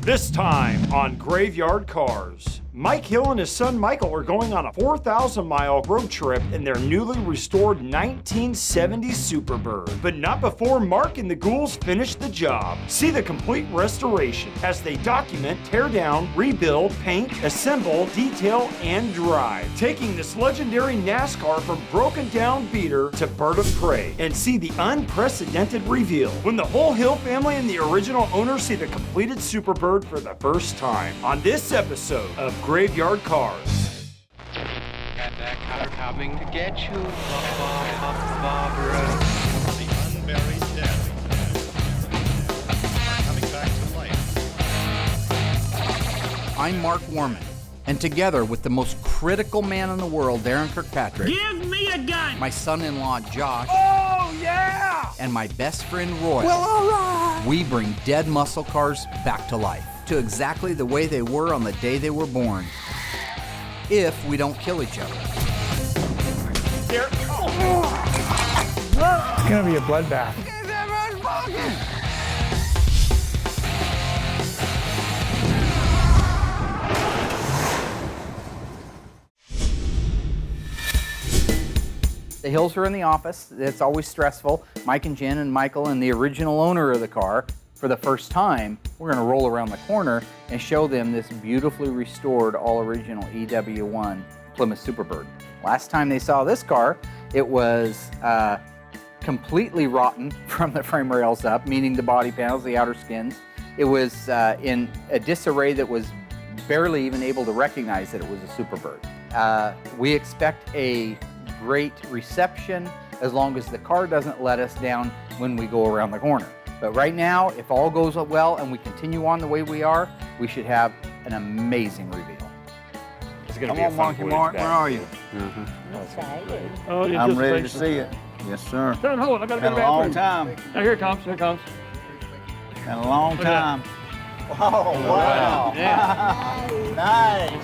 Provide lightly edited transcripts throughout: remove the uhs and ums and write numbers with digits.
This time on Graveyard Carz, Mike Hill and his son Michael are going on a 4,000-mile road trip in their newly restored 1970 Superbird. But not before Mark and the ghouls finish the job. See the complete restoration as they document, tear down, rebuild, paint, assemble, detail, and drive. Taking this legendary NASCAR from broken down beater to bird of prey. And see the unprecedented reveal when the whole Hill family and the original owners see the completed Superbird for the first time. On this episode of Graveyard Carz. Got that car coming to get you, Barbara. The unburied dead are coming back to life. I'm Mark Warman, and together with the most critical man in the world, Darren Kirkpatrick, give me a gun! my son-in-law, Josh, Oh, yeah! and my best friend, Roy, Well, all right! we bring dead muscle cars back to life, to exactly the way they were on the day they were born, if we don't kill each other. There. It's gonna be a bloodbath. The Hills are in the office. It's always stressful. Mike and Jen and Michael and the original owner of the car, for the first time, we're gonna roll around the corner and show them this beautifully restored, all original EW1 Plymouth Superbird. Last time they saw this car, it was completely rotten from the frame rails up, meaning the body panels, the outer skins. It was in a disarray that was barely even able to recognize that it was a Superbird. We expect a great reception as long as the car doesn't let us down when we go around the corner. But right now, if all goes well and we continue on the way we are, we should have an amazing reveal. It's gonna Come be a on, fun Monkey voyage Mark, back. where are you? Oh, I'm ready to see it. Yes, sir. Don't hold it. I gotta Been go a to the long bathroom. time. Oh, here it comes. Here it comes. Been a long Look at that. time. Oh, wow. Yeah. Nice.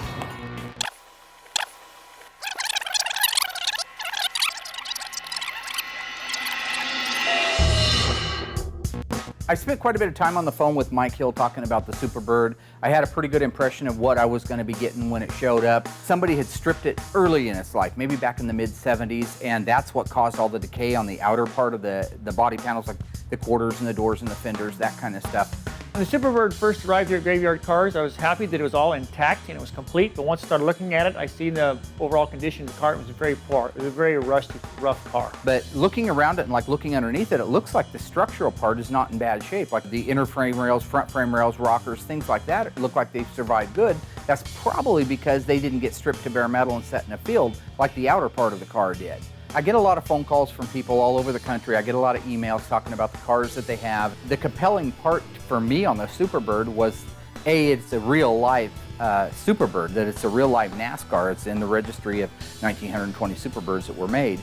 I spent quite a bit of time on the phone with Mike Hill talking about the Superbird. I had a pretty good impression of what I was going to be getting when it showed up. Somebody had stripped it early in its life, maybe back in the mid-70s, and that's what caused all the decay on the outer part of the body panels, like the quarters and the doors and the fenders, that kind of stuff. When the Superbird first arrived here at Graveyard Carz, I was happy that it was all intact and it was complete, but once I started looking at it, I seen the overall condition of the car. It was very poor. It was a very rusty, rough car. But looking around it and like looking underneath it, it looks like the structural part is not in bad shape. Like the inner frame rails, front frame rails, rockers, things like that, it look like they've survived good. That's probably because they didn't get stripped to bare metal and set in a field like the outer part of the car did. I get a lot of phone calls from people all over the country. I get a lot of emails talking about the cars that they have. The compelling part for me on the Superbird was, A, it's a real life Superbird, that it's a real life NASCAR. It's in the registry of 1,920 Superbirds that were made.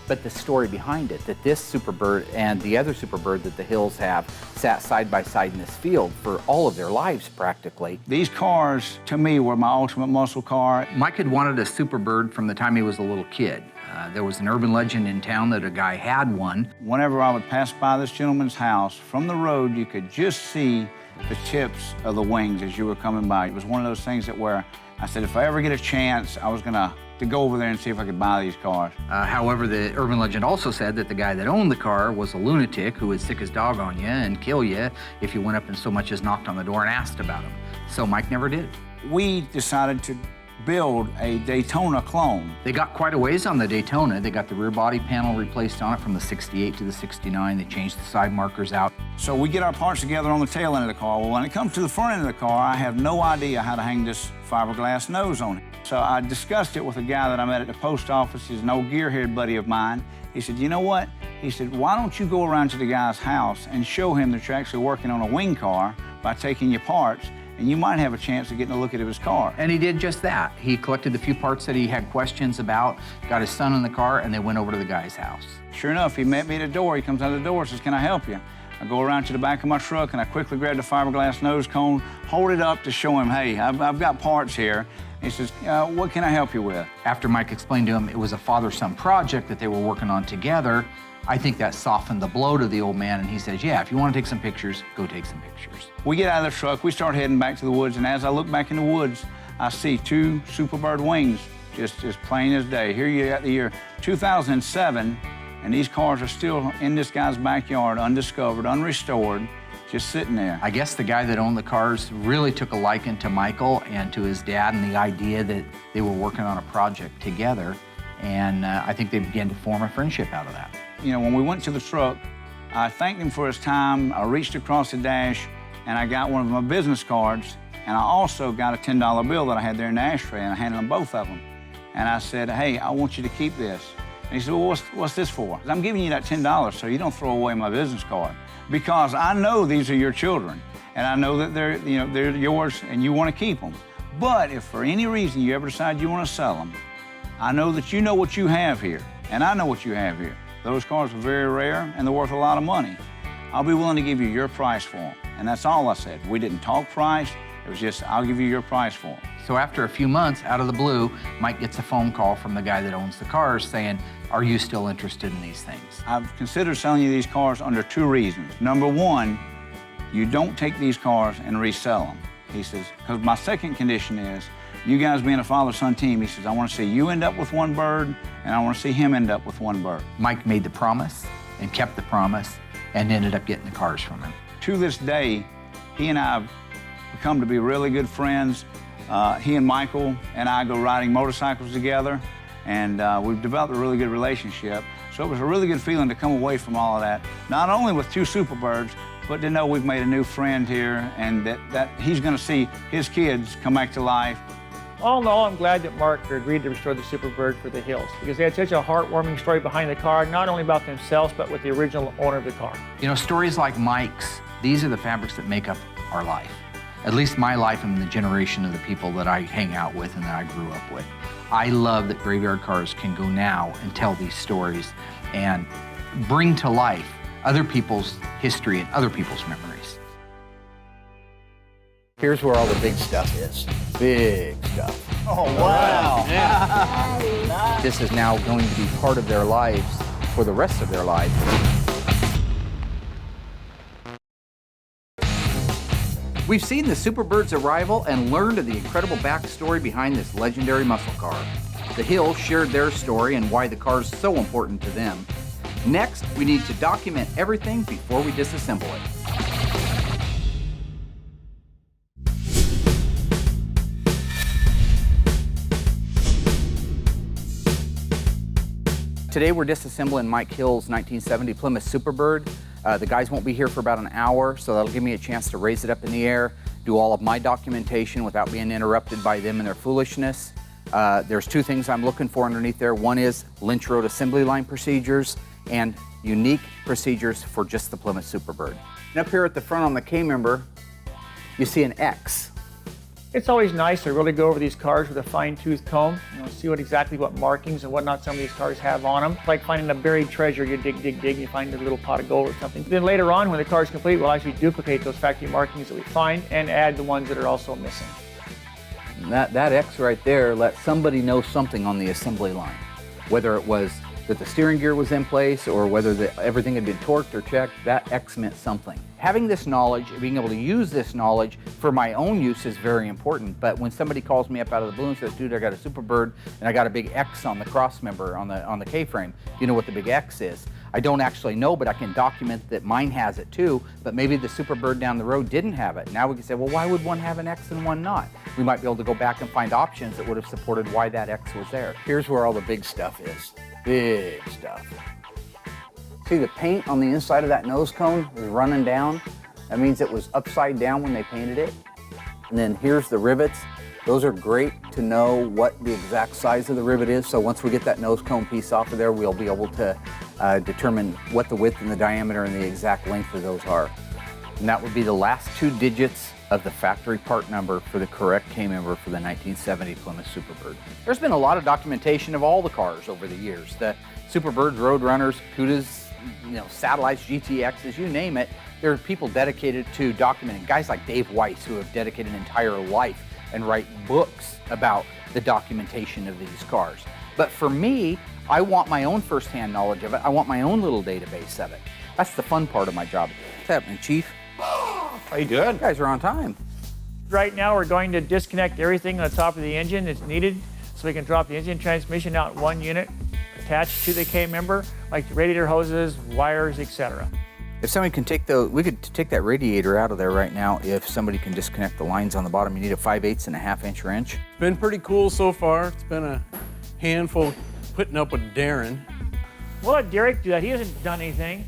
But the story behind it, that this Superbird and the other Superbird that the Hills have sat side by side in this field for all of their lives practically. These cars, to me, were my ultimate muscle car. Mike had wanted a Superbird from the time he was a little kid. There was an urban legend in town that a guy had one. Whenever I would pass by this gentleman's house, from the road, you could just see the tips of the wings as you were coming by. It was one of those things that where I said, if I ever get a chance, I was gonna go over there and see if I could buy these cars. However, the urban legend also said that the guy that owned the car was a lunatic who would sick his dog on you and kill you if you went up and so much as knocked on the door and asked about him. So Mike never did. We decided to build a Daytona clone. They got quite a ways on the Daytona. They got the rear body panel replaced on it from the 68 to the 69. They changed the side markers out. So we get our parts together on the tail end of the car. Well, when it comes to the front end of the car, I have no idea how to hang this fiberglass nose on it. So I discussed it with a guy that I met at the post office. He's an old gearhead buddy of mine. He said, you know what? He said, why don't you go around to the guy's house and show him that you're actually working on a wing car by taking your parts, and you might have a chance of getting a look at his car. And he did just that. He collected the few parts that he had questions about, got his son in the car, and they went over to the guy's house. Sure enough, he met me at the door. He comes out of the door and says, can I help you? I go around to the back of my truck and I quickly grab the fiberglass nose cone, hold it up to show him, hey, I've got parts here. He says, what can I help you with? After Mike explained to him it was a father-son project that they were working on together, I think that softened the blow to the old man, and he says, yeah, if you want to take some pictures, go take some pictures. We get out of the truck, we start heading back to the woods, and as I look back in the woods, I see two Superbird wings, just as plain as day. Here you got the year 2007, and these cars are still in this guy's backyard, undiscovered, unrestored, just sitting there. I guess the guy that owned the cars really took a liking to Michael and to his dad, and the idea that they were working on a project together, and I think they began to form a friendship out of that. You know, when we went to the truck, I thanked him for his time. I reached across the dash, and I got one of my business cards, and I also got a $10 bill that I had there in the ashtray, and I handed him both of them. And I said, hey, I want you to keep this. And he said, well, what's this for? I'm giving you that $10 so you don't throw away my business card, because I know these are your children, and I know that they're yours, and you want to keep them. But if for any reason you ever decide you want to sell them, I know that you know what you have here, and I know what you have here. Those cars are very rare, and they're worth a lot of money. I'll be willing to give you your price for them. And that's all I said. We didn't talk price. It was just, I'll give you your price for them. So after a few months, out of the blue, Mike gets a phone call from the guy that owns the cars saying, are you still interested in these things? I've considered selling you these cars under 2 reasons. Number 1, you don't take these cars and resell them. He says, because my second condition is, you guys being a father-son team, he says, I want to see you end up with one bird, and I want to see him end up with one bird. Mike made the promise and kept the promise and ended up getting the cars from him. To this day, he and I have become to be really good friends. He and Michael and I go riding motorcycles together, and we've developed a really good relationship. So it was a really good feeling to come away from all of that, not only with 2 Superbirds, but to know we've made a new friend here, and that he's going to see his kids come back to life. All in all, I'm glad that Mark agreed to restore the Superbird for the hills, because they had such a heartwarming story behind the car, not only about themselves, but with the original owner of the car. You know, stories like Mike's, these are the fabrics that make up our life. At least my life and the generation of the people that I hang out with and that I grew up with. I love that Graveyard Cars can go now and tell these stories and bring to life other people's history and other people's memories. Here's where all the big stuff is. Big stuff. Oh, wow. This is now going to be part of their lives for the rest of their lives. We've seen the Superbird's arrival and learned of the incredible backstory behind this legendary muscle car. The Hills shared their story and why the car is so important to them. Next, we need to document everything before we disassemble it. Today we're disassembling Mike Hill's 1970 Plymouth Superbird. The guys won't be here for about an hour, so that'll give me a chance to raise it up in the air, do all of my documentation without being interrupted by them and their foolishness. There's 2 things I'm looking for underneath there. One is Lynch Road assembly line procedures and unique procedures for just the Plymouth Superbird. And up here at the front on the K-member, you see an X. It's always nice to really go over these cars with a fine-tooth comb, see exactly what markings and whatnot some of these cars have on them. It's like finding a buried treasure. You dig, dig, dig, you find a little pot of gold or something. Then later on, when the car is complete, we'll actually duplicate those factory markings that we find and add the ones that are also missing. And that X right there lets somebody know something on the assembly line, whether it was that the steering gear was in place or whether everything had been torqued or checked. That X meant something. Having this knowledge, being able to use this knowledge for my own use is very important. But when somebody calls me up out of the blue and says, dude, I got a Superbird and I got a big X on the cross member on the K-frame, you know what the big X is? I don't actually know, but I can document that mine has it too, but maybe the Superbird down the road didn't have it. Now we can say, well, why would one have an X and one not? We might be able to go back and find options that would have supported why that X was there. Here's where all the big stuff is. Big stuff. See the paint on the inside of that nose cone is running down? That means it was upside down when they painted it. And then here's the rivets. Those are great to know what the exact size of the rivet is. So once we get that nose cone piece off of there, we'll be able to determine what the width and the diameter and the exact length of those are. And that would be the last 2 digits of the factory part number for the correct K-member for the 1970 Plymouth Superbird. There's been a lot of documentation of all the cars over the years. The Superbirds, Roadrunners, Cudas, Satellites, GTXs, you name it. There are people dedicated to documenting. Guys like Dave Weiss who have dedicated an entire life and write books about the documentation of these cars. But for me, I want my own firsthand knowledge of it. I want my own little database of it. That's the fun part of my job. What's happening, Chief? How you doing? You guys are on time. Right now, we're going to disconnect everything on the top of the engine that's needed so we can drop the engine transmission out in one unit attached to the K-member, like the radiator hoses, wires, etc. If somebody can take we could take that radiator out of there right now if somebody can disconnect the lines on the bottom. You need a 5/8 and a 1/2 wrench. It's been pretty cool so far. It's been a handful putting up with Darren. We'll let Derek do that. He hasn't done anything.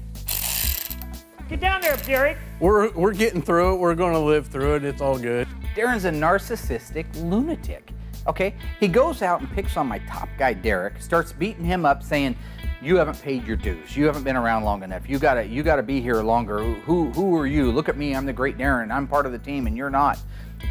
Get down there, Derek. We're getting through it. We're going to live through it. It's all good. Darren's a narcissistic lunatic. Okay, he goes out and picks on my top guy, Derek, starts beating him up, saying, "You haven't paid your dues. You haven't been around long enough. You gotta be here longer. Who are you? Look at me. I'm the great Darren. I'm part of the team, and you're not."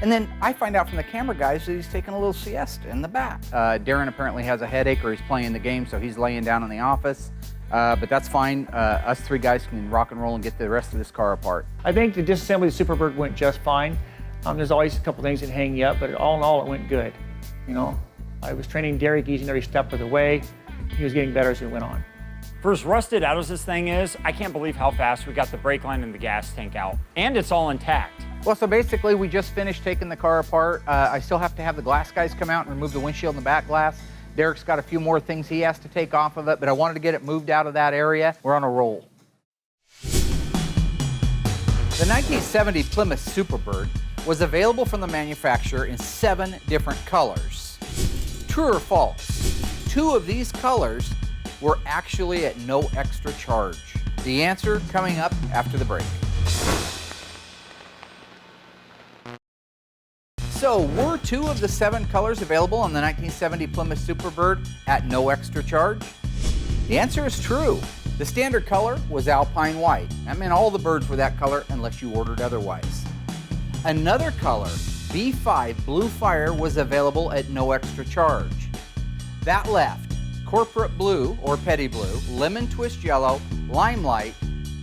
And then I find out from the camera guys that he's taking a little siesta in the back. Darren apparently has a headache, or he's playing the game, so he's laying down in the office. But that's fine. Us three guys can rock and roll and get the rest of this car apart. I think the disassembly of the Superbird went just fine. There's always a couple things that hang you up, but all in all, it went good. You know, I was training Derek each and every step of the way. He was getting better as we went on. For as rusted out as this thing is, I can't believe how fast we got the brake line and the gas tank out. And it's all intact. Well, so basically, we just finished taking the car apart. I still have to have the glass guys come out and remove the windshield and the back glass. Derek's got a few more things he has to take off of it, but I wanted to get it moved out of that area. We're on a roll. The 1970 Plymouth Superbird was available from the manufacturer in 7 different colors. True or false? 2 of these colors were actually at no extra charge. The answer coming up after the break. So, were 2 of the 7 colors available on the 1970 Plymouth Superbird at no extra charge? The answer is true. The standard color was Alpine White. That meant all the birds were that color unless you ordered otherwise. Another color, B5 Blue Fire, was available at no extra charge. That left Corporate Blue or Petty Blue, Lemon Twist Yellow, Limelight,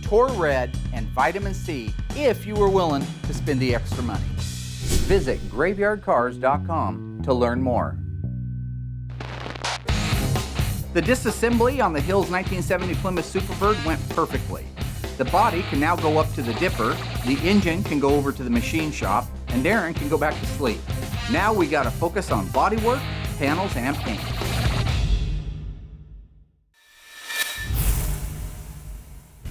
Tor Red, and Vitamin C if you were willing to spend the extra money. Visit graveyardcars.com to learn more. The disassembly on the Hills 1970 Plymouth Superbird went perfectly. The body can now go up to the dipper, the engine can go over to the machine shop, and Darren can go back to sleep. Now we gotta focus on bodywork, panels, and paint.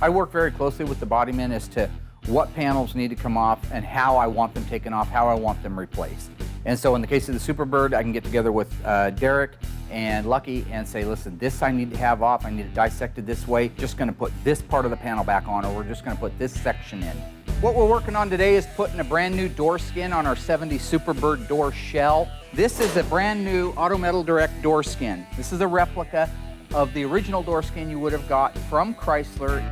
I work very closely with the bodymen as to what panels need to come off and how I want them taken off, how I want them replaced. And so in the case of the Superbird, I can get together with Derek and Lucky and say, listen, this I need to have off, I need it dissected this way, just gonna put this part of the panel back on, or we're just gonna put this section in. What we're working on today is putting a brand new door skin on our 70 Superbird door shell. This is a brand new Auto Metal Direct door skin. This is a replica of the original door skin you would have got from Chrysler.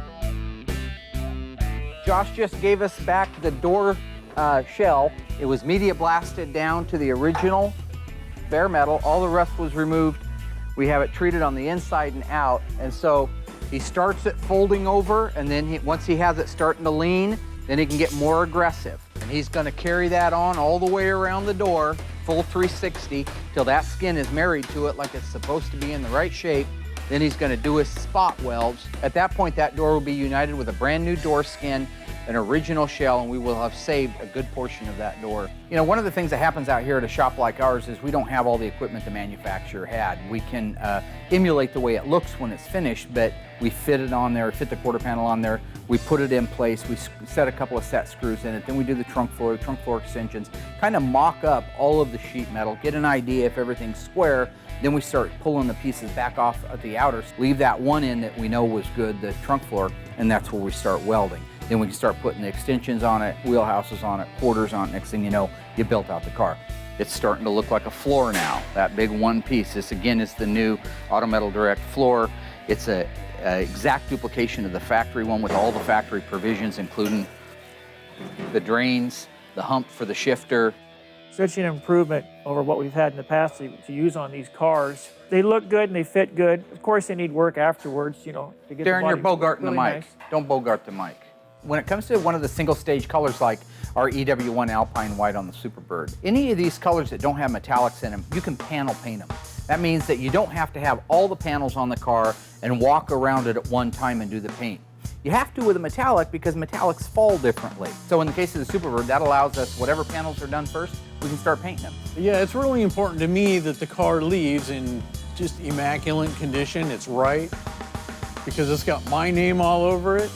Josh just gave us back the door shell. It was media blasted down to the original bare metal. All the rust was removed. We have it treated on the inside and out. And so he starts it folding over, and then once he has it starting to lean, then he can get more aggressive. And he's gonna carry that on all the way around the door, full 360, till that skin is married to it like it's supposed to be in the right shape. Then he's gonna do his spot welds. At that point, that door will be united with a brand new door skin, an original shell, and we will have saved a good portion of that door. You know, one of the things that happens out here at a shop like ours is we don't have all the equipment the manufacturer had. We can emulate the way it looks when it's finished, but we fit it on there, fit the quarter panel on there, we put it in place, we set a couple of set screws in it, then we do the trunk floor extensions, kind of mock up all of the sheet metal, get an idea if everything's square, then we start pulling the pieces back off at the outers, leave that one in that we know was good, the trunk floor, and that's where we start welding. Then we can start putting the extensions on it, wheelhouses on it, quarters on it. Next thing you know, you built out the car. It's starting to look like a floor now, that big one piece. This again is the new Auto Metal Direct floor. It's a exact duplication of the factory one with all the factory provisions, including the drains, the hump for the shifter. Such an improvement over what we've had in the past to use on these cars. They look good and they fit good. Of course, they need work afterwards, you know, to get Darren, the body you're bogarting really the mic. nice. Don't bogart the mic. When it comes to one of the single stage colors like our EW1 Alpine White on the Superbird, any of these colors that don't have metallics in them, you can panel paint them. That means that you don't have to have all the panels on the car and walk around it at one time and do the paint. You have to with a metallic because metallics fall differently. So in the case of the Superbird, that allows us, whatever panels are done first, we can start painting them. Yeah, it's really important to me that the car leaves in just immaculate condition. It's right, because it's got my name all over it,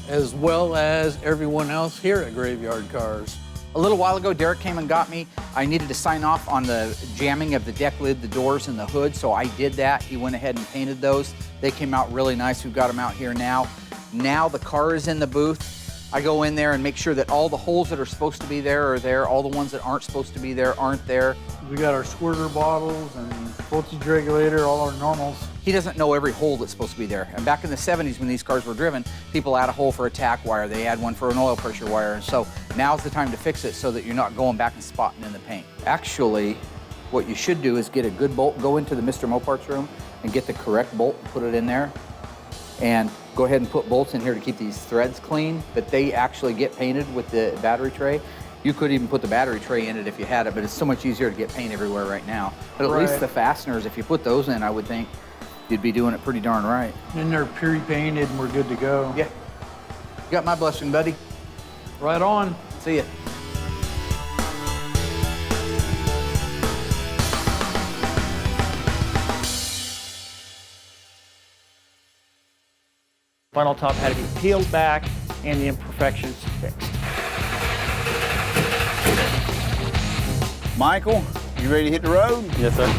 as well as everyone else here at Graveyard Cars. A little while ago, Derek came and got me. I needed to sign off on the jamming of the deck lid, the doors, and the hood, so I did that. He went ahead and painted those. They came out really nice. We've got them out here now. Now the car is in the booth. I go in there and make sure that all the holes that are supposed to be there are there. All the ones that aren't supposed to be there aren't there. We got our squirter bottles and voltage regulator, all our normals. He doesn't know every hole that's supposed to be there. And back in the 70s when these cars were driven, people add a hole for a tack wire, they add one for an oil pressure wire, and so now's the time to fix it so that you're not going back and spotting in the paint. Actually, what you should do is get a good bolt, go into the Mr. Moparts room and get the correct bolt and put it in there. And go ahead and put bolts in here to keep these threads clean, but they actually get painted with the battery tray. You could even put the battery tray in it if you had it, but it's so much easier to get paint everywhere right now. But at least the fasteners, if you put those in, I would think you'd be doing it pretty darn right. And they're pre-painted and we're good to go. Yeah. You got my blessing, buddy. Right on. See ya. Final top had to be peeled back and the imperfections fixed. Michael, you ready to hit the road? Yes, sir.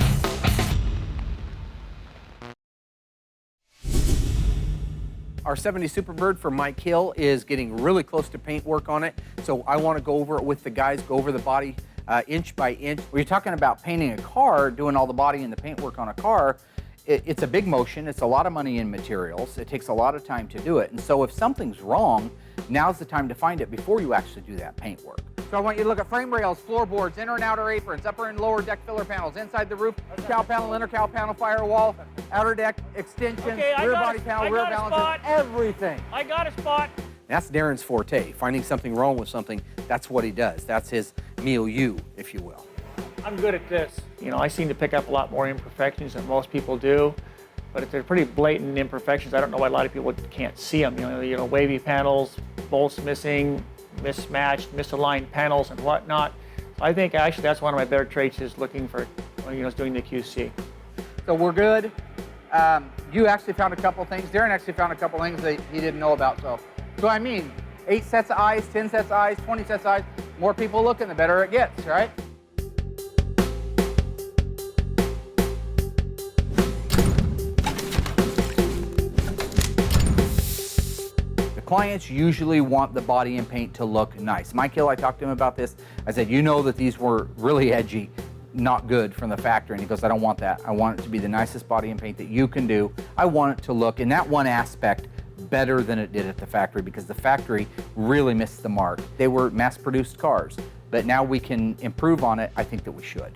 Our 70 Superbird for Mike Hill is getting really close to paint work on it, so I want to go over it with the guys, go over the body inch by inch. When you're talking about painting a car, doing all the body and the paint work on a car, it's a big motion, it's a lot of money in materials, it takes a lot of time to do it, and so if something's wrong, now's the time to find it before you actually do that paint work. So I want you to look at frame rails, floorboards, inner and outer aprons, upper and lower deck filler panels, inside the roof, cowl panel, inner cowl panel, firewall, outer deck extensions, rear body panel, rear balances, everything. I got a spot. That's Darren's forte, finding something wrong with something, that's what he does. That's his milieu, if you will. I'm good at this. You know, I seem to pick up a lot more imperfections than most people do, but if they're pretty blatant imperfections, I don't know why a lot of people can't see them. You know, wavy panels, bolts missing, mismatched, misaligned panels and whatnot. I think actually that's one of my better traits is looking for, doing the QC. So we're good. You actually found a couple things. Darren actually found a couple things that he didn't know about. So I mean, 8 sets of eyes, 10 sets of eyes, 20 sets of eyes. More people looking, the better it gets, right? Clients usually want the body and paint to look nice. Mike Hill, I talked to him about this. I said, you know that these were really edgy, not good from the factory. And he goes, I don't want that. I want it to be the nicest body and paint that you can do. I want it to look, in that one aspect, better than it did at the factory because the factory really missed the mark. They were mass-produced cars, but now we can improve on it. I think that we should.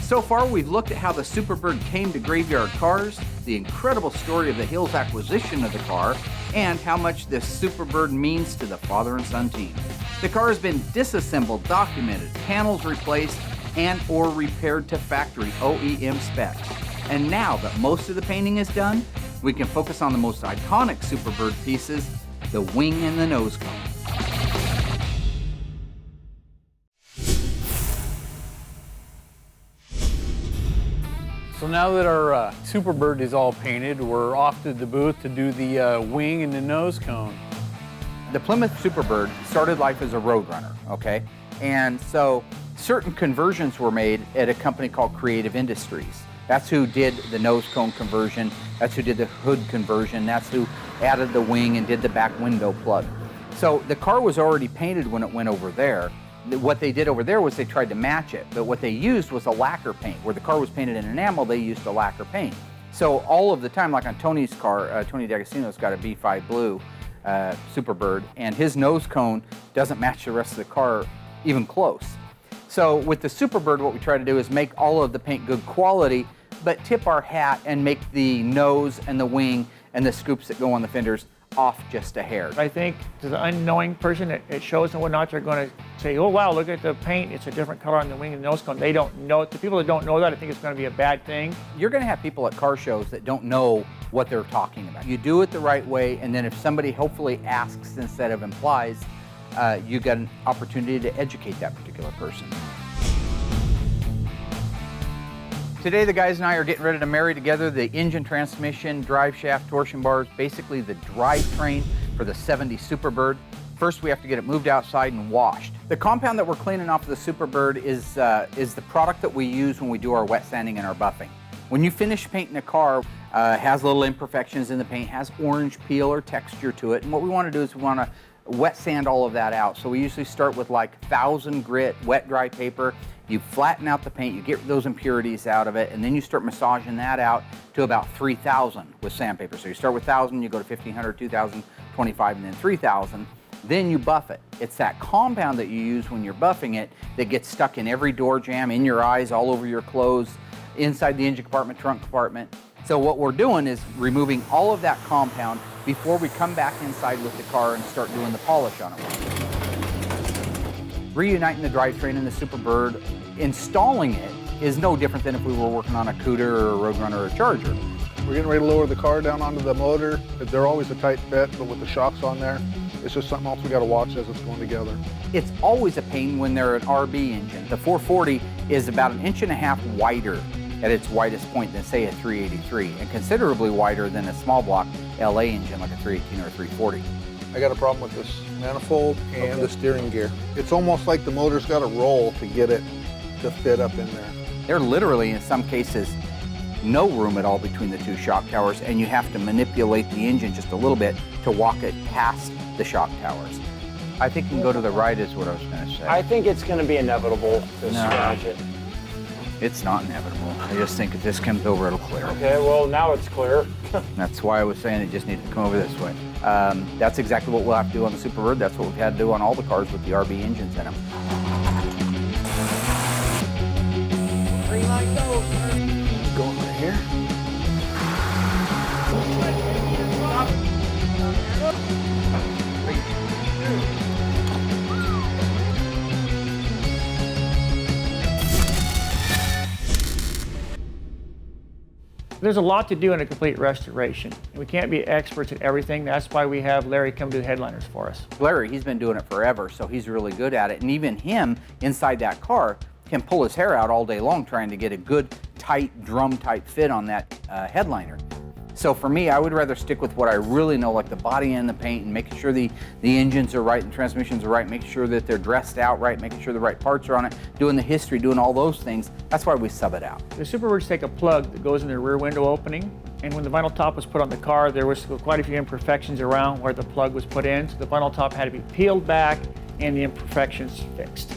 So far, we've looked at how the Superbird came to Graveyard Cars, the incredible story of the Hills acquisition of the car, and how much this Superbird means to the father and son team. The car has been disassembled, documented, panels replaced, and or repaired to factory OEM specs. And now that most of the painting is done, we can focus on the most iconic Superbird pieces, the wing and the nose cone. So now that our Superbird is all painted, we're off to the booth to do the wing and the nose cone. The Plymouth Superbird started life as a road runner, okay? And so certain conversions were made at a company called Creative Industries. That's who did the nose cone conversion, that's who did the hood conversion, that's who added the wing and did the back window plug. So the car was already painted when it went over there. What they did over there was they tried to match it, but what they used was a lacquer paint. Where the car was painted in enamel, they used a lacquer paint. So all of the time, like on Tony's car, Tony D'Agostino's got a B5 Blue Superbird, and his nose cone doesn't match the rest of the car even close. So with the Superbird, what we try to do is make all of the paint good quality, but tip our hat and make the nose and the wing and the scoops that go on the fenders off just a hair. I think to the unknowing person, it shows and whatnot, they're going to say, oh wow, look at the paint, it's a different color on the wing and the nose cone. They don't know. The people that don't know that, I think it's going to be a bad thing. You're going to have people at car shows that don't know what they're talking about. You do it the right way, and then if somebody hopefully asks instead of implies, you get an opportunity to educate that particular person. Today the guys and I are getting ready to marry together the engine, transmission, drive shaft, torsion bars, basically the drivetrain for the 70 Superbird. First we have to get it moved outside and washed. The compound that we're cleaning off of the Superbird is the product that we use when we do our wet sanding and our buffing. When you finish painting a car, has little imperfections in the paint, has orange peel or texture to it, and what we want to do is we want to wet sand all of that out. So we usually start with like 1000 grit wet dry paper. You flatten out the paint, you get those impurities out of it, and then you start massaging that out to about 3000 with sandpaper. So you start with 1000, you go to 1500, 2000, 25, and then 3000. Then you buff it. It's that compound that you use when you're buffing it that gets stuck in every door jamb, in your eyes, all over your clothes, inside the engine compartment, trunk compartment. So what we're doing is removing all of that compound before we come back inside with the car and start doing the polish on it. Reuniting the drivetrain in the Superbird, installing it is no different than if we were working on a Cooter or a Roadrunner or a Charger. We're getting ready to lower the car down onto the motor. They're always a tight fit, but with the shocks on there, it's just something else we got to watch as it's going together. It's always a pain when they're an RB engine. The 440 is about 1.5 inches wider at its widest point than, say, a 383, and considerably wider than a small block LA engine like a 318 or a 340. I got a problem with this manifold and the steering gear. It's almost like the motor's got to roll to get it to fit up in there. There literally, in some cases, no room at all between the two shock towers, and you have to manipulate the engine just a little bit to walk it past the shock towers. I think you can go to the right is what I was going to say. I think it's going to be inevitable to scratch it. It's not inevitable. I just think if this comes over, it'll clear. Okay, well, now it's clear. That's why I was saying it just needed to come over this way. That's exactly what we'll have to do on the Superbird. That's what we've had to do on all the cars with the RB engines in them. Green light go. Going right here. There's a lot to do in a complete restoration. We can't be experts at everything. That's why we have Larry come do headliners for us. Larry, he's been doing it forever, so he's really good at it. And even him, inside that car, can pull his hair out all day long trying to get a good, tight, drum-type fit on that headliner. So for me, I would rather stick with what I really know, like the body and the paint, and making sure the engines are right and transmissions are right, making sure that they're dressed out right, making sure the right parts are on it, doing the history, doing all those things. That's why we sub it out. The Superbirds take a plug that goes in the rear window opening, and when the vinyl top was put on the car, there was quite a few imperfections around where the plug was put in, so the vinyl top had to be peeled back and the imperfections fixed.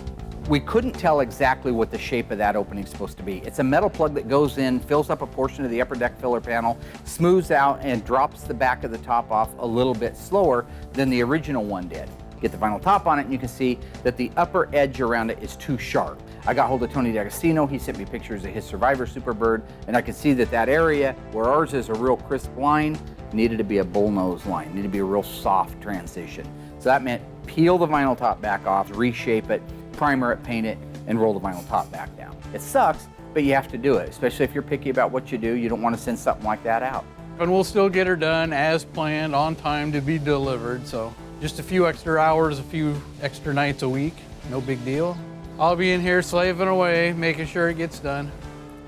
We couldn't tell exactly what the shape of that opening is supposed to be. It's a metal plug that goes in, fills up a portion of the upper deck filler panel, smooths out, and drops the back of the top off a little bit slower than the original one did. Get the vinyl top on it, and you can see that the upper edge around it is too sharp. I got hold of Tony D'Agostino. He sent me pictures of his Survivor Superbird, and I could see that that area where ours is a real crisp line needed to be a bullnose line, needed to be a real soft transition. So that meant peel the vinyl top back off, reshape it, primer it, paint it, and roll the vinyl top back down. It sucks, but you have to do it, especially if you're picky about what you do. You don't want to send something like that out. And we'll still get her done as planned, on time to be delivered. So just a few extra hours, a few extra nights a week, no big deal. I'll be in here slaving away, making sure it gets done.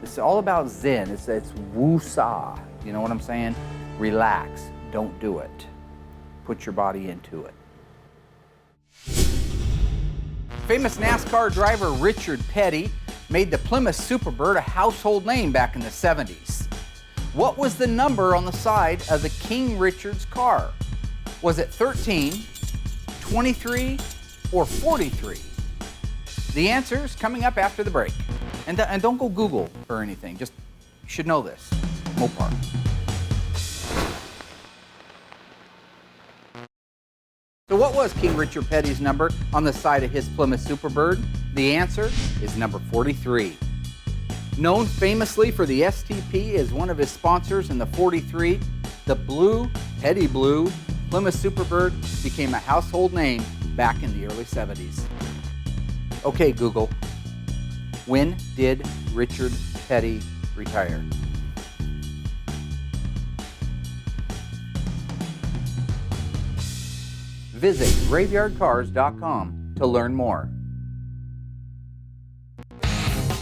It's all about Zen. It's woo-saw. You know what I'm saying? Relax. Don't do it. Put your body into it. Famous NASCAR driver Richard Petty made the Plymouth Superbird a household name back in the 70s. What was the number on the side of the King Richard's car? Was it 13, 23, or 43? The answer is coming up after the break. And don't go Google or anything, just you should know this. Mopar. So what was King Richard Petty's number on the side of his Plymouth Superbird? The answer is number 43. Known famously for the STP as one of his sponsors in the 43, the blue, Petty Blue, Plymouth Superbird became a household name back in the early 70s. Okay, Google, when did Richard Petty retire? Visit graveyardcars.com to learn more.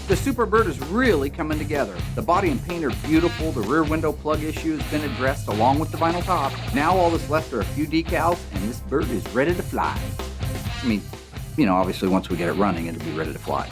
The Superbird is really coming together. The body and paint are beautiful, the rear window plug issue has been addressed along with the vinyl top. Now all that's left are a few decals and this bird is ready to fly. I mean, you know, obviously once we get it running, it'll be ready to fly.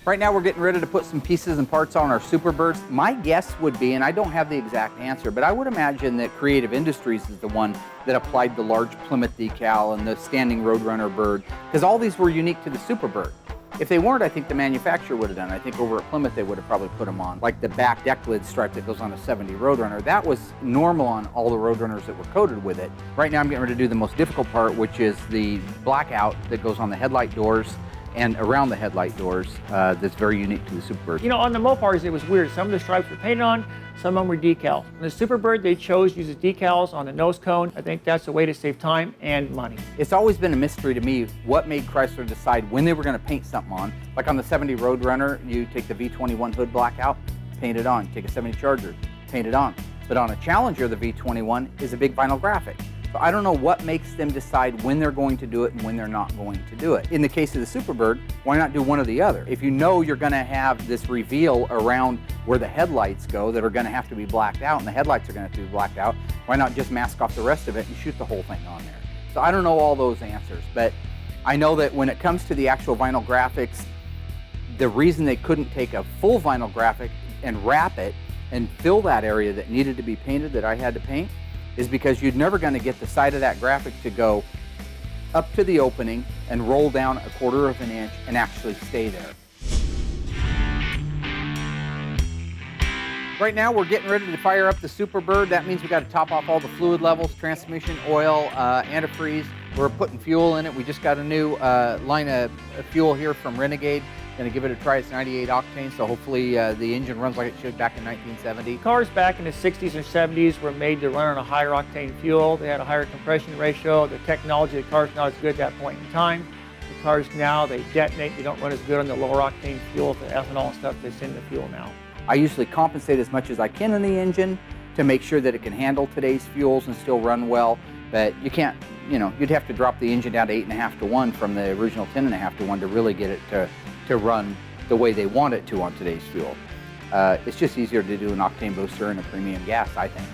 Right now we're getting ready to put some pieces and parts on our Superbirds. My guess would be, and I don't have the exact answer, but I would imagine that Creative Industries is the one that applied the large Plymouth decal and the standing Roadrunner bird, because all these were unique to the Superbird. If they weren't, I think the manufacturer would have done it. I think over at Plymouth they would have probably put them on. Like the back deck lid stripe that goes on a 70 Roadrunner, that was normal on all the Roadrunners that were coated with it. Right now I'm getting ready to do the most difficult part, which is the blackout that goes on the headlight doors and around the headlight doors that's very unique to the Superbird. You know, on the Mopars, it was weird. Some of the stripes were painted on, some of them were decal. On the Superbird, they chose to use decals on the nose cone. I think that's a way to save time and money. It's always been a mystery to me what made Chrysler decide when they were going to paint something on. Like on the 70 Roadrunner, you take the V21 hood blackout, paint it on. You take a 70 Charger, paint it on. But on a Challenger, the V21 is a big vinyl graphic. So I don't know what makes them decide when they're going to do it and when they're not going to do it. In the case of the Superbird, why not do one or the other? If you know you're going to have this reveal around where the headlights go that are going to have to be blacked out and the headlights are going to have to be blacked out, why not just mask off the rest of it and shoot the whole thing on there? So I don't know all those answers, but I know that when it comes to the actual vinyl graphics, the reason they couldn't take a full vinyl graphic and wrap it and fill that area that needed to be painted that I had to paint is because you're never going to get the side of that graphic to go up to the opening and roll down 1/4 of an inch and actually stay there. Right now we're getting ready to fire up the Superbird. That means we got to top off all the fluid levels, transmission, oil, antifreeze. We're putting fuel in it. We just got a new line of fuel here from Renegade. Going to give it a try. It's 98 octane, so hopefully the engine runs like it should back in 1970. Cars back in the 60s and 70s were made to run on a higher octane fuel. They had a higher compression ratio. The technology of the car's not as good at that point in time. The cars now, they detonate. They don't run as good on the lower octane fuel, the ethanol and stuff that's in the fuel now. I usually compensate as much as I can in the engine to make sure that it can handle today's fuels and still run well, but you can't, you know, you'd have to drop the engine down to 8.5 to 1 from the original 10.5 to 1 to really get it to run the way they want it to on today's fuel. It's just easier to do an octane booster and a premium gas, I think.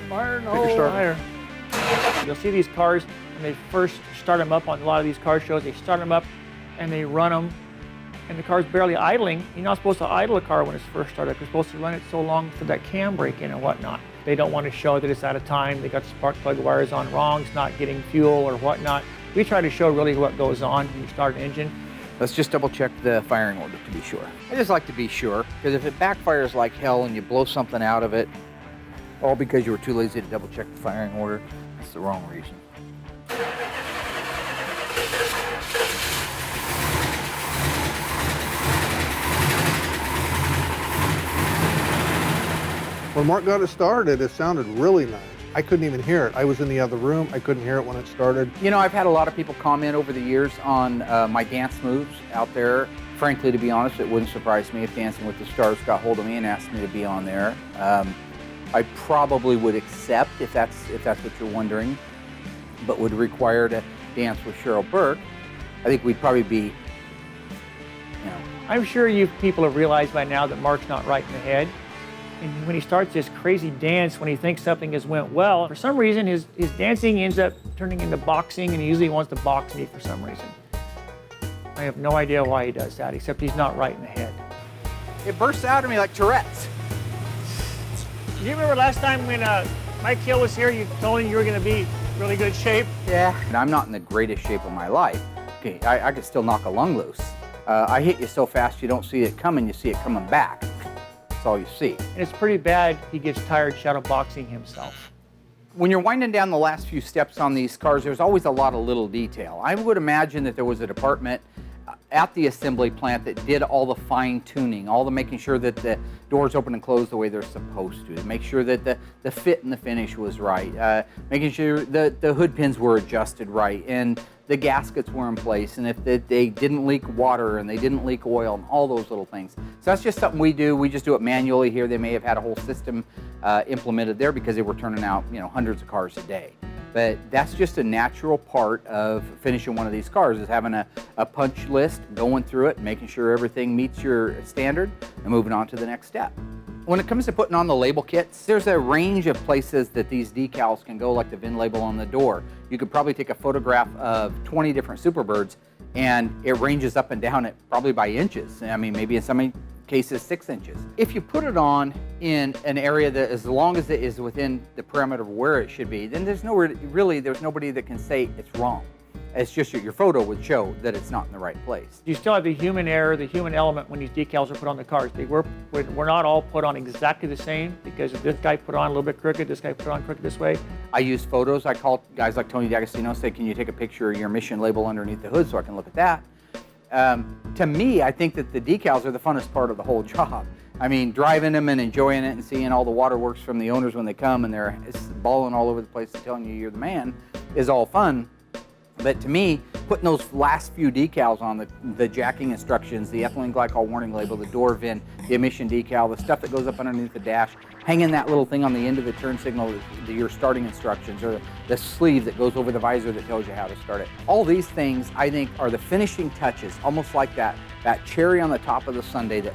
Fire, no fire. You'll see these cars when they first start them up on a lot of these car shows. They start them up and they run them, and the car's barely idling. You're not supposed to idle a car when it's first started. You're supposed to run it so long for that cam break in and whatnot. They don't want to show that it's out of time. They got spark plug wires on wrong. It's not getting fuel or whatnot. We try to show really what goes on when you start an engine. Let's just double check the firing order to be sure. I just like to be sure, because if it backfires like hell and you blow something out of it, all because you were too lazy to double check the firing order, that's the wrong reason. When Mark got it started, it sounded really nice. I couldn't even hear it. I was in the other room. I couldn't hear it when it started. You know, I've had a lot of people comment over the years on my dance moves out there. Frankly, to be honest, it wouldn't surprise me if Dancing with the Stars got hold of me and asked me to be on there. I probably would accept if that's what you're wondering, but would require to dance with Cheryl Burke. I think we'd probably be, you know. I'm sure you people have realized by now that Mark's not right in the head. And when he starts this crazy dance, when he thinks something has went well, for some reason his dancing ends up turning into boxing, and he usually wants to box me for some reason. I have no idea why he does that, except he's not right in the head. It bursts out of me like Tourette's. Do you remember last time when Mike Hill was here, you told him you were going to be in really good shape? Yeah. And I'm not in the greatest shape of my life. Okay, I could still knock a lung loose. I hit you so fast you don't see it coming, you see it coming back. That's all you see. And it's pretty bad he gets tired shadow boxing himself. When you're winding down the last few steps on these cars, there's always a lot of little detail. I would imagine that there was a department at the assembly plant that did all the fine tuning, all the making sure that the doors open and close the way they're supposed to make sure that the fit and the finish was right, making sure the hood pins were adjusted right, and the gaskets were in place, and if they didn't leak water and they didn't leak oil and all those little things. So that's just something we do. We just do it manually here. They may have had a whole system implemented there because they were turning out, you know, hundreds of cars a day. But that's just a natural part of finishing one of these cars, is having a punch list, going through it, making sure everything meets your standard, and moving on to the next step. When it comes to putting on the label kits, there's a range of places that these decals can go, like the VIN label on the door. You could probably take a photograph of 20 different Superbirds, and it ranges up and down it probably by inches. I mean, maybe in some cases 6 inches. If you put it on in an area that, as long as it is within the parameter of where it should be, then there's nobody that can say it's wrong. It's just your photo would show that it's not in the right place. You still have the human error, the human element when these decals are put on the cars. We're not all put on exactly the same, because if this guy put on a little bit crooked, this guy put on crooked this way. I use photos. I call guys like Tony D'Agostino, say, can you take a picture of your emission label underneath the hood so I can look at that? To me, I think that the decals are the funnest part of the whole job. I mean, driving them and enjoying it and seeing all the waterworks from the owners when they come and they're balling all over the place and telling you you're the man is all fun. But to me, putting those last few decals on, the jacking instructions, the ethylene glycol warning label, the door VIN, the emission decal, the stuff that goes up underneath the dash, hanging that little thing on the end of the turn signal, your starting instructions, or the sleeve that goes over the visor that tells you how to start it. All these things, I think, are the finishing touches, almost like that cherry on the top of the sundae that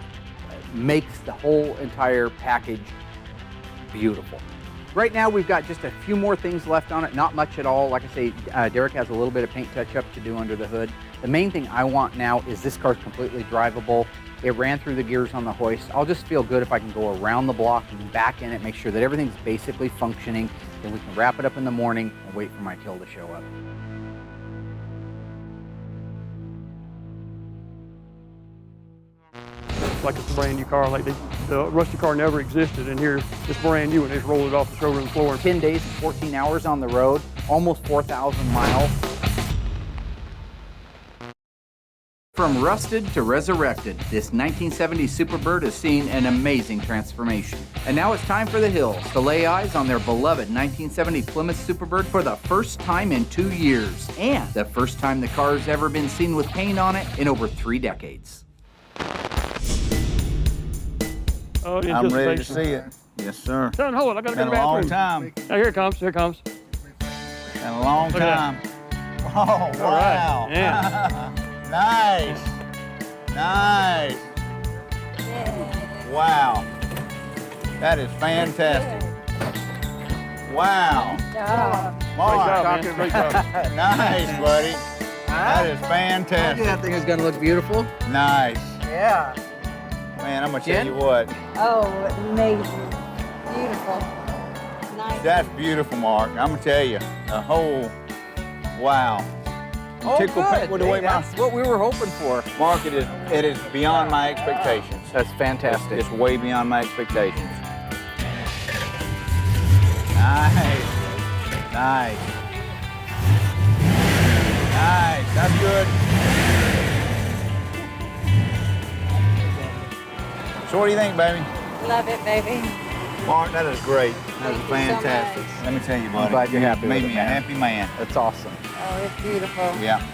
makes the whole entire package beautiful. Right now, we've got just a few more things left on it, not much at all. Like I say, Derek has a little bit of paint touch-up to do under the hood. The main thing I want now is this car's completely drivable. It ran through the gears on the hoist. I'll just feel good if I can go around the block and back in it, make sure that everything's basically functioning, then we can wrap it up in the morning and wait for Mike Hill to show up. Like it's a brand new car, like the rusty car never existed, and here it's brand new and they just rolled it off the showroom floor. 10 days and 14 hours on the road, almost 4,000 miles. From rusted to resurrected, this 1970 Superbird has seen an amazing transformation. And now it's time for the Hills to lay eyes on their beloved 1970 Plymouth Superbird for the first time in 2 years, and the first time the car's ever been seen with paint on it in over 3 decades. Oh, I'm ready to see it. Yes, sir. Son, hold on, I gotta go to the Been a long bathroom. time. Now, here it comes, here it comes. Been a long Look at time. Oh, All right, wow. yeah. Nice. Nice. Wow. That is fantastic. Wow. Mark. Great job, man. Great job. Nice, buddy. That is fantastic. That thing is going to look beautiful. Nice. Yeah. Man, I'm going to tell Jen? you what. Oh, amazing. Beautiful. Nice. That's beautiful, Mark. I'm going to tell you. The whole, wow. Oh, Tickle good. pink with the way my, That's what we were hoping for. Mark, it is beyond my expectations. That's fantastic. It's way beyond my expectations. Nice. Nice. Nice. That's good. So what do you think, baby? Love it, baby. Mark, that is great. That is Thank you so fantastic. much. Let me tell you, buddy. I'm glad you're happy with made it, me a man. happy man. That's awesome. Oh, it's beautiful. Yeah.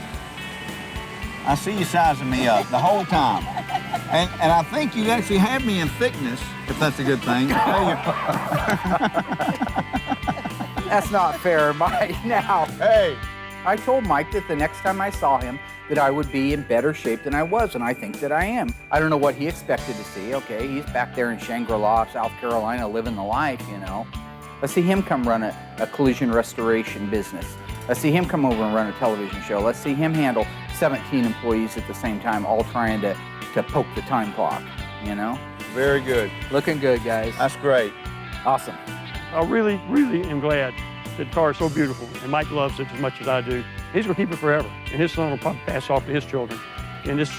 I see you sizing me up the whole time. And I think you actually have me in thickness, if that's a good thing. That's not fair, Mike. Now, Hey, I told Mike that the next time I saw him that I would be in better shape than I was, and I think that I am. I don't know what he expected to see. Okay, he's back there in Shangri-La, South Carolina, living the life, you know. Let's see him come run a collision restoration business. Let's see him come over and run a television show. Let's see him handle 17 employees at the same time, all trying to poke the time clock, you know? very good. Looking good, guys. That's great. Awesome. I really, really am glad that car is so beautiful, and Mike loves it as much as I do. He's gonna keep it forever, and his son will probably pass off to his children. And it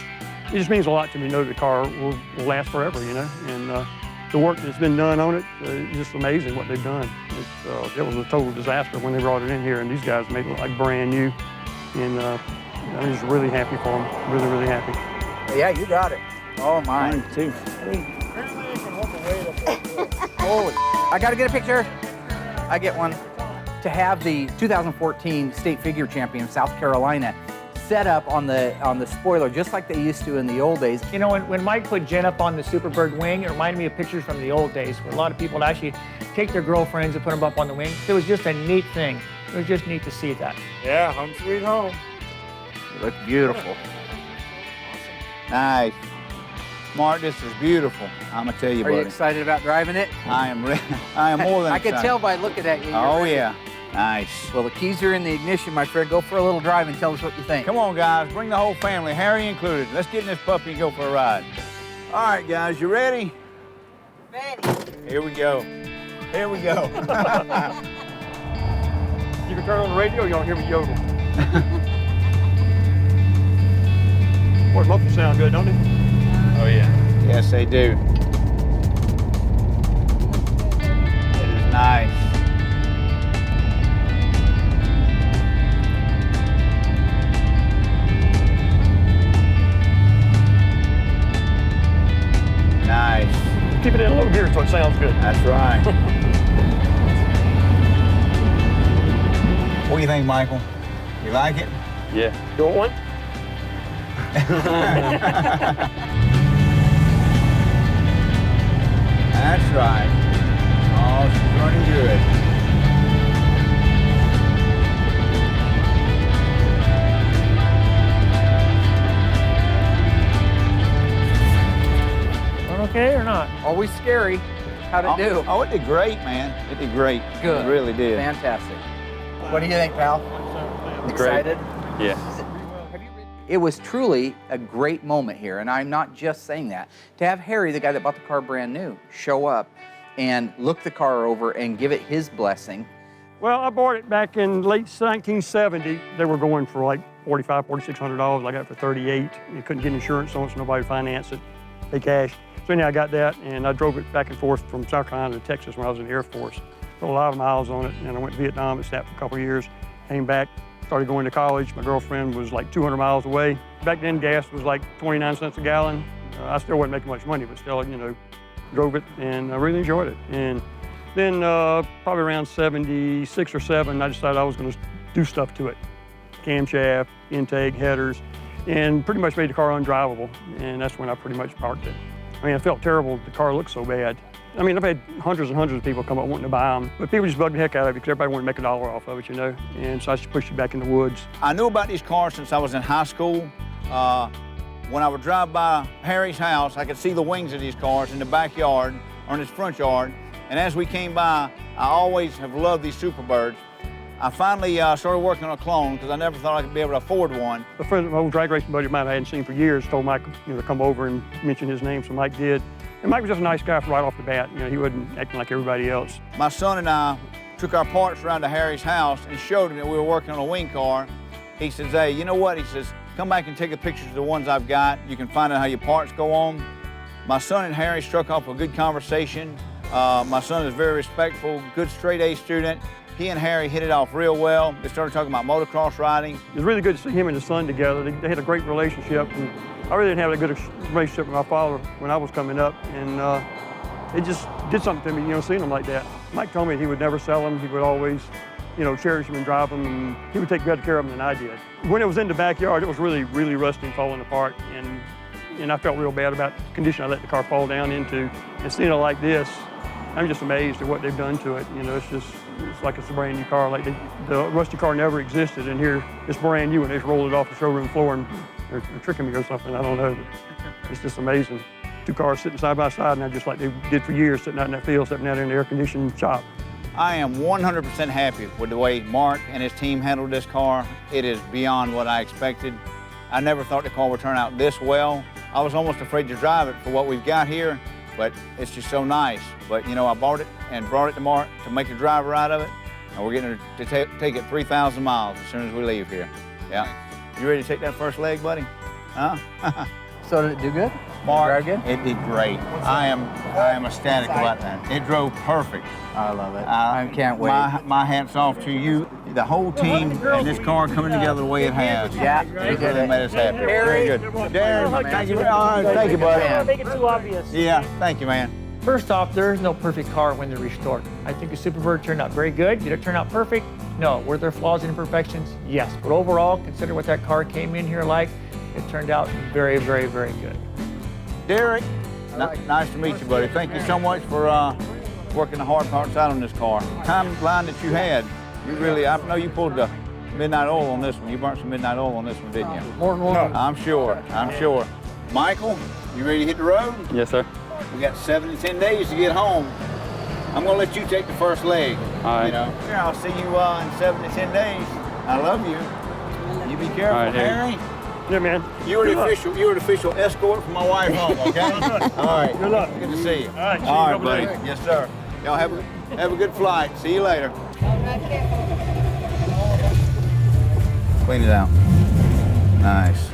just means a lot to me to know the car will last forever, you know? And the work that's been done on it is just amazing what they've done. It was a total disaster when they brought it in here, and these guys made it look like brand new. And I'm just really happy for them, really, really happy. Yeah, you got it. Oh, my. 1, 2, 3. Holy, I got to get a picture. I get one. To have the 2014 state figure champion, South Carolina, set up on the spoiler, just like they used to in the old days. You know, when Mike put Jen up on the Superbird wing, it reminded me of pictures from the old days where a lot of people would actually take their girlfriends and put them up on the wing. It was just a neat thing. It was just neat to see that. Yeah, home sweet home. It looked beautiful. Nice. Mark, this is beautiful. I'm gonna tell you, Are you buddy. excited about driving it? I am I am more than I excited. could tell by looking at you. you're Oh, ready. yeah. Nice. Well, the keys are in the ignition, my friend. Go for a little drive and tell us what you think. Come on, guys. Bring the whole family, Harry included. Let's get in this puppy and go for a ride. All right, guys, you ready? Ready. Here we go. Here we go. You can turn on the radio, you don't hear me yodel. Boy, mufflers sound good, don't they? Oh, yeah. Yes, they do. It is nice. Nice. Keep it in low gear so it sounds good. That's right. What do you think, Michael? You like it? Yeah. You want one? That's right. Oh, she's running good. Run okay or not? Always scary. How'd it do? Oh, it did great, man. It did great. Good. It really did. Fantastic. What do you think, pal? Excited? Yeah. It was truly a great moment here, and I'm not just saying that. To have Harry, the guy that bought the car brand new, show up and look the car over and give it his blessing. Well, I bought it back in late 1970. They were going for like $4,500, $4,600. I got it for $38. You couldn't get insurance on it, so nobody would finance it. Pay cash. So anyhow, I got that, and I drove it back and forth from South Carolina to Texas when I was in the Air Force. Put a lot of miles on it, and I went to Vietnam and sat for a couple of years. Came back, started going to college. My girlfriend was like 200 miles away. Back then, gas was like 29 cents a gallon. I still wasn't making much money, but still, you know, drove it, and I really enjoyed it. And then probably around 76 or 7, I decided I was going to do stuff to it. Camshaft, intake, headers, and pretty much made the car undrivable. And that's when I pretty much parked it. I mean, I felt terrible. The car looked so bad. I mean, I've had hundreds and hundreds of people come up wanting to buy them, but people just bugged the heck out of it because everybody wanted to make $1 off of it, you know? And so I just pushed it back in the woods. I knew about these cars since I was in high school. When I would drive by Harry's house, I could see the wings of these cars in the backyard or in his front yard. And as we came by, I always have loved these Superbirds. I finally started working on a clone because I never thought I could be able to afford one. A friend, an old drag racing buddy of mine I hadn't seen for years, told Mike, you know, to come over and mention his name, so Mike did. And Mike was just a nice guy right off the bat. You know, he wasn't acting like everybody else. My son and I took our parts around to Harry's house and showed him that we were working on a wing car. He says, hey, you know what? He says, come back and take a picture of the ones I've got. You can find out how your parts go on. My son and Harry struck off a good conversation. My son is very respectful, good straight A student. He and Harry hit it off real well. They started talking about motocross riding. It was really good to see him and his son together. They had a great relationship. And I really didn't have a good relationship with my father when I was coming up. And it just did something to me, you know, seeing them like that. Mike told me he would never sell them. He would always, you know, cherish them and drive them. And he would take better care of them than I did. When it was in the backyard, it was really, really rusty and falling apart. And I felt real bad about the condition I let the car fall down into. And seeing it like this, I'm just amazed at what they've done to it. You know, it's like it's a brand new car. Like the rusty car never existed, and here it's brand new, and they just rolled it off the showroom floor, and they're tricking me or something. I don't know. But it's just amazing. Two cars sitting side by side now, just like they did for years, sitting out in that field, sitting out in the air-conditioned shop. I am 100% happy with the way Mark and his team handled this car. It is beyond what I expected. I never thought the car would turn out this well. I was almost afraid to drive it for what we've got here, but it's just so nice. But, you know, I bought it and brought it to Mark to make a driver out of it, and we're getting to take it 3,000 miles as soon as we leave here. Yeah. You ready to take that first leg, buddy? Huh? So did it do good? Mark, Did it drive good? it did great. I am ecstatic about that. It drove perfect. I love it. I can't wait. My hat's off to you. the whole team and this car coming together the way it has. Yeah, It really made us happy. Very Very good. Darren, thank you. Thank you, buddy. Don't make it too obvious. Yeah, thank you, man. First off, there is no perfect car when they're restored. I think the Superbird turned out very good. Did it turn out perfect? No. Were there flaws and imperfections? Yes. But overall, consider what that car came in here like, it turned out very, very, very good. Derek, nice to meet you, buddy. Thank you so much for working the hard parts out on this car. Timeline that you had, you really, I know you pulled the midnight oil on this one. You burnt some midnight oil on this one, didn't you? More than one. I'm sure. Michael, you ready to hit the road? Yes, sir. We got 7 to 10 days to get home. I'm gonna let you take the first leg. All right. You know, yeah, I'll see you in 7 to 10 days. I love you. You be careful, All right, Harry. Yeah, man. You're the official escort for my wife home, okay? All right. Good luck. Good to see you. All right, see you All right, over buddy. there. Yes, sir. Y'all have a good flight. See you later. Clean it out. Nice.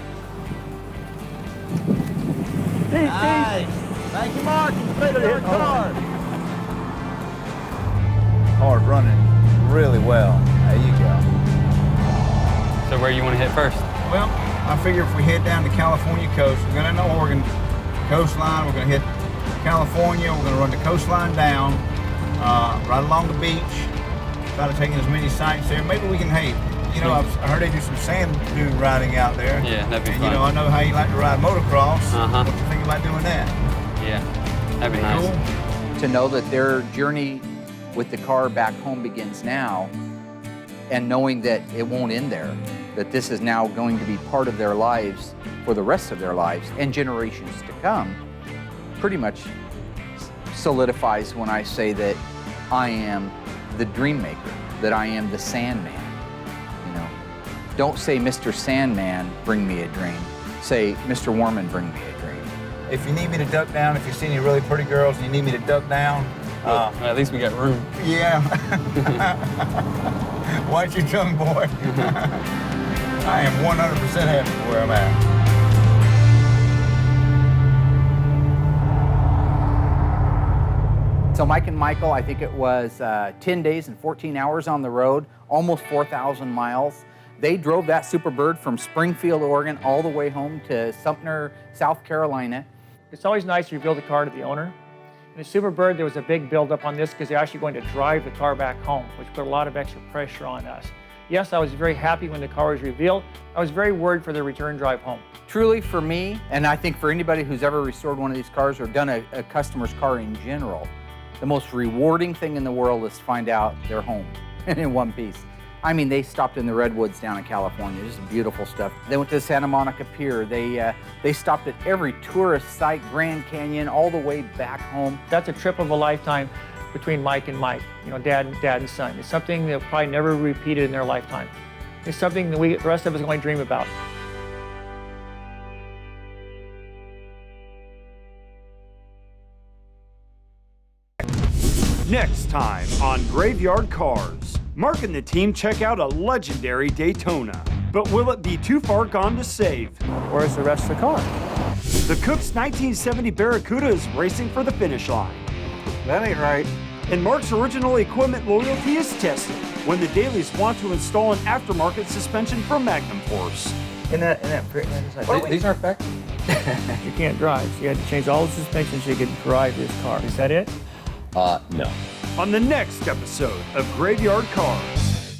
Nice. Thank you, Mark. Car's. Car's running really well. There you go. So where you want to hit first? Well, I figure if we head down the California coast, we're going to Oregon coastline, we're going to hit California, we're going to run the coastline down, right along the beach, try to take in as many sights there. Maybe we can, hey, you know, I heard they do some sand dune riding out there. Yeah, that'd be and, fun. you know, I know how you like to ride motocross. Uh-huh. What do you think about doing that? Yeah, that'd be nice. Cool. To know that their journey with the car back home begins now, and knowing that it won't end there, that this is now going to be part of their lives for the rest of their lives and generations to come, pretty much solidifies when I say that I am the dream maker, that I am the Sandman. You know, don't say, Mr. Sandman, bring me a dream. Say, Mr. Warman, bring me a dream. If you need me to duck down, if you see any really pretty girls and you need me to duck down, Well, at least we got room. yeah. Watch your tongue, boy. I am 100% happy where I'm at. So Mike and Michael, I think it was 10 days and 14 hours on the road, almost 4,000 miles. They drove that Superbird from Springfield, Oregon, all the way home to Sumter, South Carolina. It's always nice to reveal the car to the owner. In the Superbird, there was a big buildup on this because they're actually going to drive the car back home, which put a lot of extra pressure on us. Yes, I was very happy when the car was revealed. I was very worried for the return drive home. Truly for me, and I think for anybody who's ever restored one of these cars or done a customer's car in general, the most rewarding thing in the world is to find out they're home and in one piece. I mean, they stopped in the Redwoods down in California, just beautiful stuff. They went to the Santa Monica Pier. They stopped at every tourist site, Grand Canyon, all the way back home. That's a trip of a lifetime between Mike and Mike, you know, dad and son. It's something they'll probably never repeated in their lifetime. It's something that the rest of us only dream about. Next time on Graveyard Cars, Mark and the team check out a legendary Daytona. But will it be too far gone to save? Where's the rest of the car? The Cook's 1970 Barracuda is racing for the finish line. That ain't right. And Mark's original equipment loyalty is tested when the dailies want to install an aftermarket suspension from Magnum Force. These aren't back. You can't drive, so you had to change all the suspensions so you could drive this car. Is that it? No. On the next episode of Graveyard Cars.